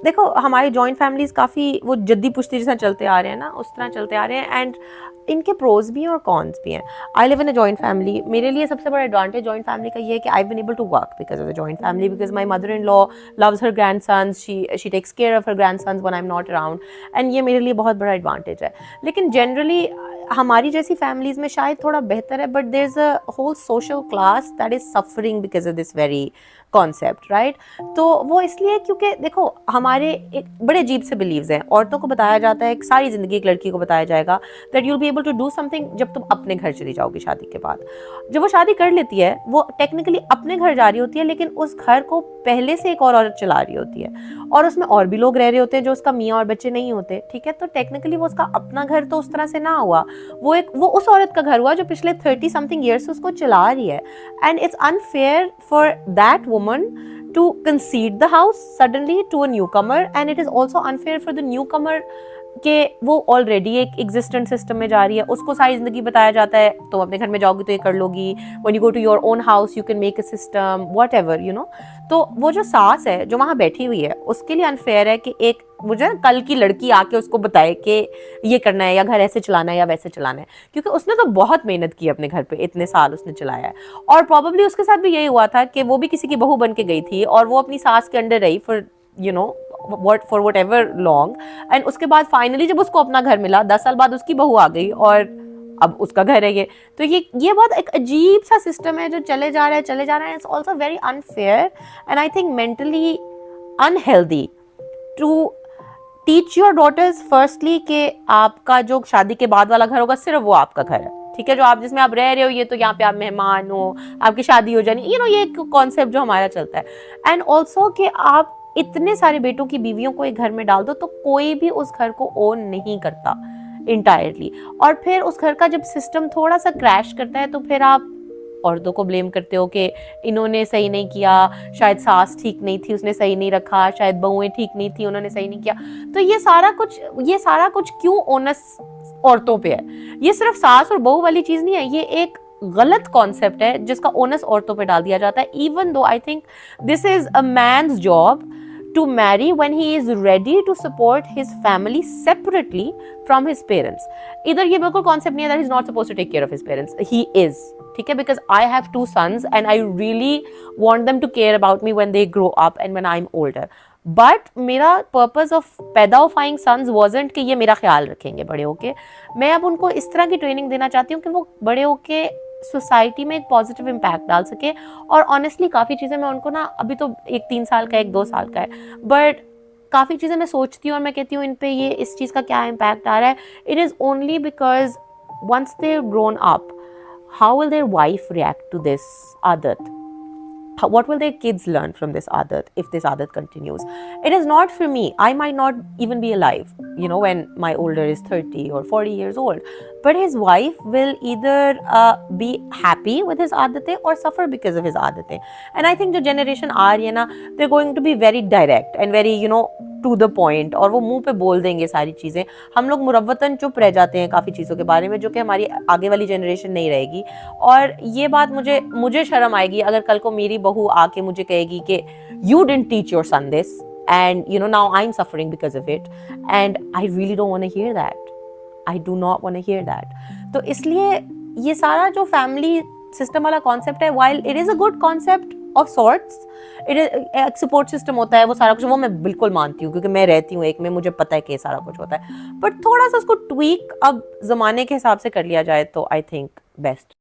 देखो हमारी joint families काफ़ी वो जद्दी पुश्ती जैसा चलते आ रहे हैं ना, उस तरह चलते आ रहे हैं, एंड इनके प्रोज भी हैं और कॉन्स भी हैं। I live in a joint family. मेरे लिए सबसे बड़ा एडवांटेज जॉइंट फैमिली का ये है कि I been able to work because of the joint family, because my mother in law loves her grandsons, she takes care of her grandsons when I am not around, and ये मेरे लिए बहुत बड़ा advantage है। लेकिन generally हमारी जैसी families में शायद थोड़ा बेहतर है, but there is a whole social class that is suffering because of this very concept, right. तो वो इसलिए क्योंकि देखो हमारे एक बड़े अजीब से बिलीव्स हैं। औरतों को बताया जाता है, सारी जिंदगी एक लड़की को बताया जाएगा that you will be able to do something जब तुम अपने घर चली जाओगी शादी के बाद। जब वो शादी कर लेती है वो टेक्निकली अपने घर जा रही होती है, लेकिन उस घर को पहले से एक और औरत चला रही होती है, और उसमें और भी लोग रह रहे होते हैं जो उसका मियाँ और बच्चे नहीं होते, ठीक है। तो टेक्निकली वो उसका अपना घर तो उस तरह से ना हुआ, वो उस औरत का घर हुआ जो पिछले 30 समथिंग ईयर्स से उसको चला रही है। And it's unfair for that woman to concede the house suddenly to a newcomer, and it is also unfair for the newcomer कि वो ऑलरेडी एक एग्जिस्टेंट सिस्टम में जा रही है, उसको सारी जिंदगी बताया जाता है तुम अपने घर में जाओगी तो ये कर लोगी, when you go to your own house you can make a system whatever you know. तो वो जो सास है जो वहाँ बैठी हुई है उसके लिए अनफेयर है कि एक मुझे कल की लड़की आके उसको बताए कि ये करना है या घर ऐसे चलाना है या वैसे चलाना है, क्योंकि उसने तो बहुत मेहनत की अपने घर पे, इतने साल उसने चलाया है। और प्रॉब्लली उसके साथ भी यही हुआ था कि वो भी किसी की बहू बन के गई थी और वो अपनी सास के अंडर रही for you know for what ever long, and उसके बाद फाइनली जब उसको अपना घर मिला 10 साल बाद उसकी बहू आ गई और अब उसका घर है ये। तो ये बहुत एक अजीब सा सिस्टम है जो चले जा रहा है। It's also very unfair and I think mentally unhealthy to teach your daughters firstly कि आपका जो शादी के बाद वाला घर होगा सिर्फ वो आपका घर है, ठीक है, जो आप जिसमें आप रह रहे हो ये तो यहाँ पे आप मेहमान हो, आपकी शादी हो जानी, ये एक कॉन्सेप्ट जो हमारा चलता है। एंड ऑल्सो कि आप इतने सारे बेटों की बीवियों को एक घर में डाल दो तो कोई भी उस घर को ओन नहीं करता इंटायरली, और फिर उस घर का जब सिस्टम थोड़ा सा क्रैश करता है तो फिर आप औरतों को ब्लेम करते हो कि इन्होंने सही नहीं किया, शायद सास ठीक नहीं थी उसने सही नहीं रखा, शायद बहुएं ठीक नहीं थी उन्होंने सही नहीं किया। तो ये सारा कुछ क्यों ओनस औरतों पे है? ये सिर्फ सास और बहू वाली चीज नहीं है, ये एक गलत कॉन्सेप्ट है जिसका ओनस औरतों पे डाल दिया जाता है, even though I think this is a man's job to marry when he is ready to support his family separately from his parents. इधर ये बिल्कुल कॉन्सेप्ट नहीं है that he's not supposed to take care of his parents. He is, ठीक है, because I have 2 sons and I really want them to care about me when they grow up and when I'm older. But मेरा purpose of पैदा ऑफाइंग sons wasn't कि ये मेरा ख्याल रखेंगे बड़े होके। मैं अब उनको इस तरह की ट्रेनिंग देना चाहती हूँ कि वो बड़े होके सोसाइटी में एक पॉजिटिव इम्पैक्ट डाल सके। और ऑनेस्टली काफ़ी चीज़ें मैं उनको ना, अभी तो एक 3 साल का एक 2 साल का है, बट काफ़ी चीज़ें मैं सोचती हूँ और मैं कहती हूँ इन पे ये इस चीज़ का क्या इम्पैक्ट आ रहा है। It is only because once they grown up how will their wife react to this आदत, what will their kids learn from this adat if this adat continues? It is not for me. I might not even be alive, when my older is 30 or 40 years old. But his wife will either be happy with his aadatein or suffer because of his aadatein. And I think the generation aa rahi hai na, they're going to be very direct and very to the point, और वो मुंह पे बोल देंगे सारी चीज़ें। हम लोग मुरव्वतन चुप रह जाते हैं काफ़ी चीज़ों के बारे में जो कि हमारी आगे वाली जनरेशन नहीं रहेगी। और ये बात मुझे शर्म आएगी अगर कल को मेरी बहू आके मुझे कहेगी कि you didn't teach your son this and now I'm suffering because of it, and I really don't want to hear that. I do not want to hear that. तो इसलिए ये सारा जो फैमिली सिस्टम वाला कॉन्सेप्ट है, while it is a good concept of sorts, it is एक support system होता है, वो सारा कुछ वो मैं बिल्कुल मानती हूँ क्योंकि मैं रहती हूँ एक में, मुझे पता है कि सारा कुछ होता है, बट थोड़ा सा उसको ट्वीक अब जमाने के हिसाब से कर लिया जाए तो आई थिंक बेस्ट।